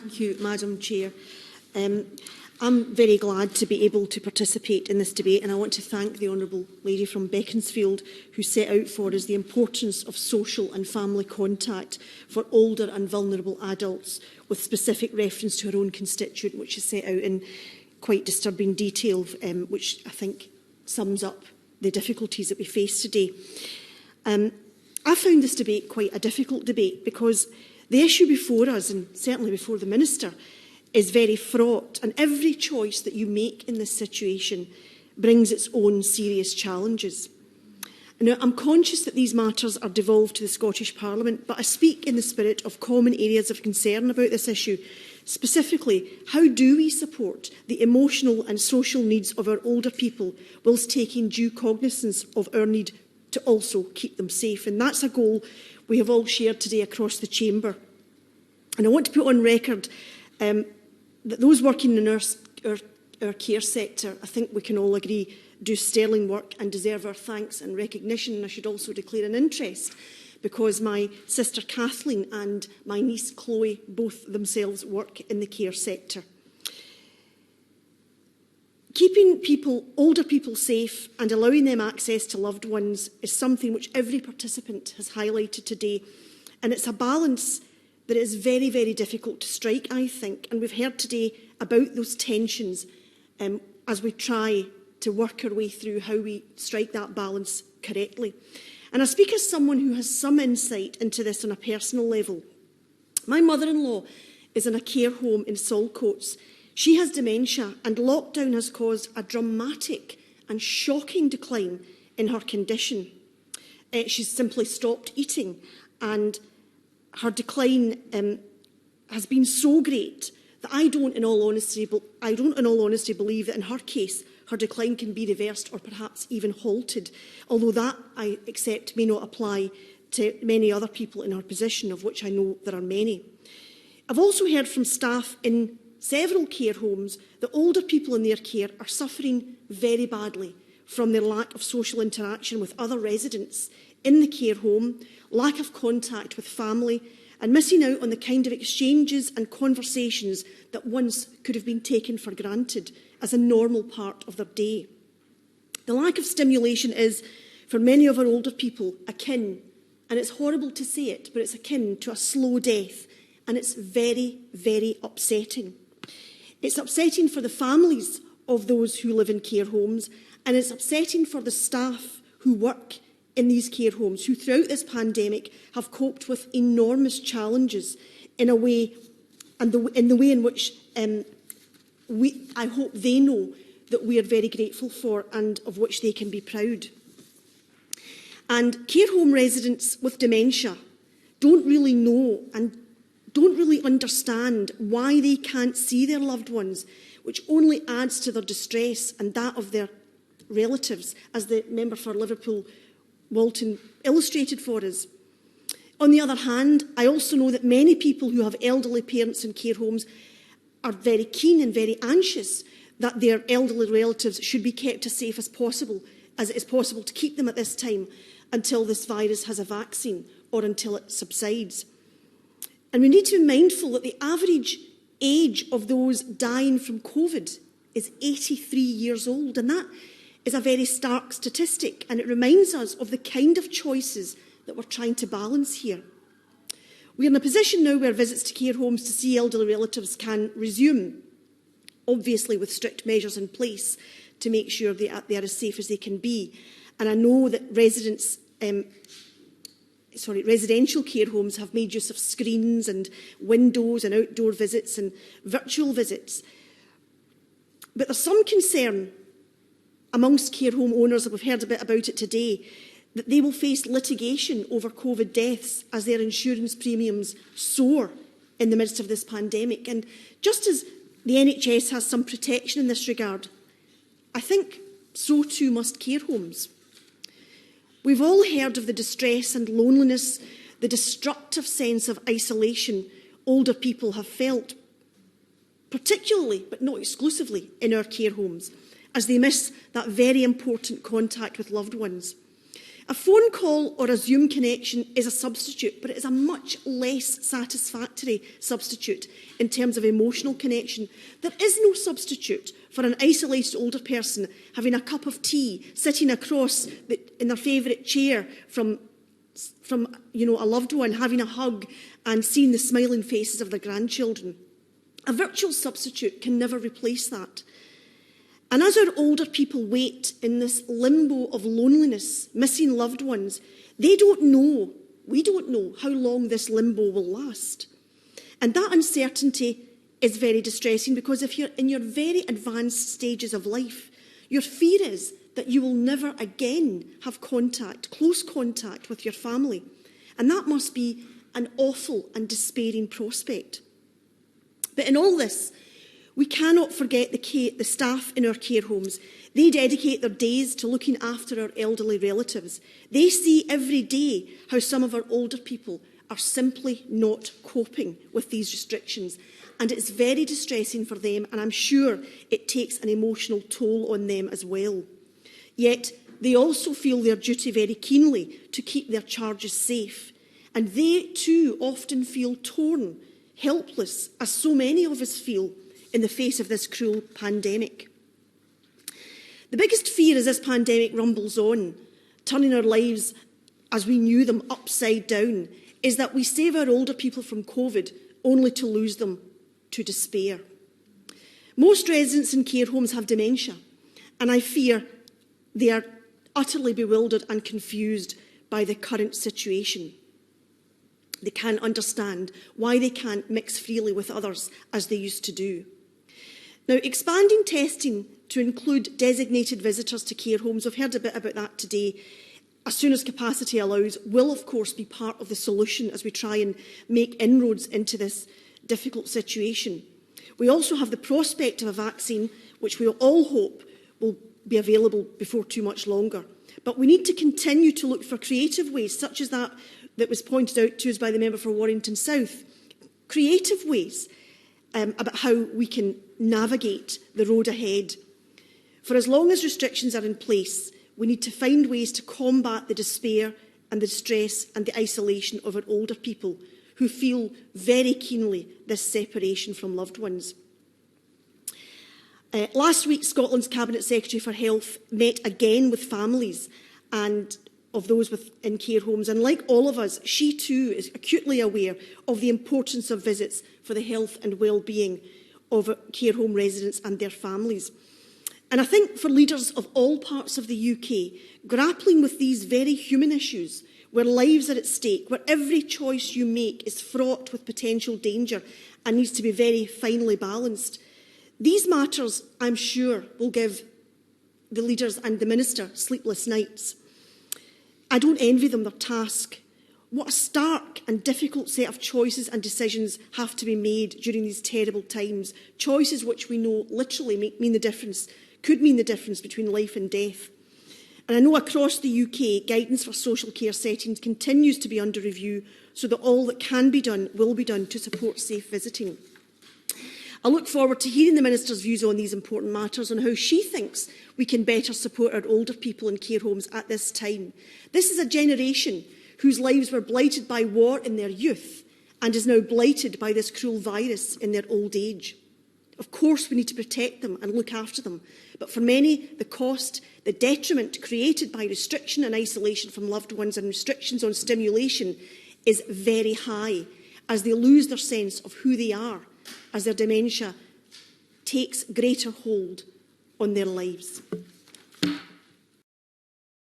Thank you, Madam Chair. I'm very glad to be able to participate in this debate, and I want to thank the Honourable Lady from Beaconsfield who set out for us the importance of social and family contact for older and vulnerable adults, with specific reference to her own constituent, which is set out in quite disturbing detail, which I think sums up the difficulties that we face today. I found this debate quite a difficult debate because the issue before us, and certainly before the Minister, is very fraught, and every choice that you make in this situation brings its own serious challenges. Now, I'm conscious that these matters are devolved to the Scottish Parliament, but I speak in the spirit of common areas of concern about this issue. Specifically, how do we support the emotional and social needs of our older people whilst taking due cognizance of our need to also keep them safe? And that's a goal we have all shared today across the chamber. And I want to put on record that those working in our care sector, I think we can all agree, do sterling work and deserve our thanks and recognition. And I should also declare an interest because my sister Kathleen and my niece Chloe both themselves work in the care sector. Keeping older people safe and allowing them access to loved ones is something which every participant has highlighted today. And it's a balance that is very, very difficult to strike, I think. And we've heard today about those tensions as we try to work our way through how we strike that balance correctly. And I speak as someone who has some insight into this on a personal level. My mother-in-law is in a care home in Saltcoats. She has dementia, and lockdown has caused a dramatic and shocking decline in her condition. She's simply stopped eating, and her decline has been so great that I don't, in all honesty, believe that in her case, her decline can be reversed or perhaps even halted, although that, I accept, may not apply to many other people in her position, of which I know there are many. I've also heard from staff in several care homes that older people in their care are suffering very badly from their lack of social interaction with other residents in the care home, lack of contact with family, and missing out on the kind of exchanges and conversations that once could have been taken for granted as a normal part of their day. The lack of stimulation is, for many of our older people, akin, and it's horrible to say it, but it's akin to a slow death, and it's very, very upsetting. It's upsetting for the families of those who live in care homes, and it's upsetting for the staff who work in these care homes, who throughout this pandemic have coped with enormous challenges in a way, and in the way in which I hope they know that we are very grateful for and of which they can be proud. And care home residents with dementia don't really know and don't really understand why they can't see their loved ones, which only adds to their distress and that of their relatives, as the member for Liverpool Walton illustrated for us. On the other hand, I also know that many people who have elderly parents in care homes are very keen and very anxious that their elderly relatives should be kept as safe as it is possible to keep them at this time until this virus has a vaccine or until it subsides. And we need to be mindful that the average age of those dying from COVID is 83 years old, and that is a very stark statistic, and it reminds us of the kind of choices that we're trying to balance here. We're in a position now where visits to care homes to see elderly relatives can resume, obviously with strict measures in place to make sure they are as safe as they can be. And I know that residential care homes have made use of screens and windows and outdoor visits and virtual visits. But there's some concern amongst care home owners, and we've heard a bit about it today, that they will face litigation over COVID deaths as their insurance premiums soar in the midst of this pandemic. And just as the NHS has some protection in this regard, I think so too must care homes. We've all heard of the distress and loneliness, the destructive sense of isolation older people have felt, particularly, but not exclusively, in our care homes, as they miss that very important contact with loved ones. A phone call or a Zoom connection is a substitute, but it is a much less satisfactory substitute in terms of emotional connection. There is no substitute for an isolated older person having a cup of tea, sitting across in their favourite chair from a loved one, having a hug and seeing the smiling faces of their grandchildren. A virtual substitute can never replace that. And as our older people wait in this limbo of loneliness, missing loved ones, we don't know how long this limbo will last. And that uncertainty is very distressing, because if you're in your very advanced stages of life, your fear is that you will never again have close contact with your family. And that must be an awful and despairing prospect. But in all this, we cannot forget the staff in our care homes. They dedicate their days to looking after our elderly relatives. They see every day how some of our older people are simply not coping with these restrictions. And it's very distressing for them, and I'm sure it takes an emotional toll on them as well. Yet they also feel their duty very keenly to keep their charges safe. And they too often feel torn, helpless, as so many of us feel in the face of this cruel pandemic. The biggest fear as this pandemic rumbles on, turning our lives as we knew them upside down, is that we save our older people from COVID only to lose them to despair. Most residents in care homes have dementia, and I fear they are utterly bewildered and confused by the current situation. They can't understand why they can't mix freely with others as they used to do. Now, expanding testing to include designated visitors to care homes, we've heard a bit about that today, as soon as capacity allows, will of course be part of the solution as we try and make inroads into this difficult situation. We also have the prospect of a vaccine, which we all hope will be available before too much longer. But we need to continue to look for creative ways, such as that was pointed out to us by the member for Warrington South, creative ways about how we can navigate the road ahead. For as long as restrictions are in place, we need to find ways to combat the despair and the distress and the isolation of our older people who feel very keenly this separation from loved ones. Last week, Scotland's Cabinet Secretary for Health met again with families and of those in care homes, and like all of us, she too is acutely aware of the importance of visits for the health and well-being of care home residents and their families. And I think for leaders of all parts of the UK, grappling with these very human issues, where lives are at stake, where every choice you make is fraught with potential danger and needs to be very finely balanced, these matters, I'm sure, will give the leaders and the Minister sleepless nights. I don't envy them their task. What a stark and difficult set of choices and decisions have to be made during these terrible times. Choices which we know literally mean the difference, could mean the difference between life and death. And I know across the UK, guidance for social care settings continues to be under review, so that all that can be done will be done to support safe visiting. I look forward to hearing the Minister's views on these important matters, on how she thinks we can better support our older people in care homes at this time. This is a generation whose lives were blighted by war in their youth and is now blighted by this cruel virus in their old age. Of course, we need to protect them and look after them, but for many, the cost, the detriment created by restriction and isolation from loved ones and restrictions on stimulation is very high, as they lose their sense of who they are, as their dementia takes greater hold on their lives.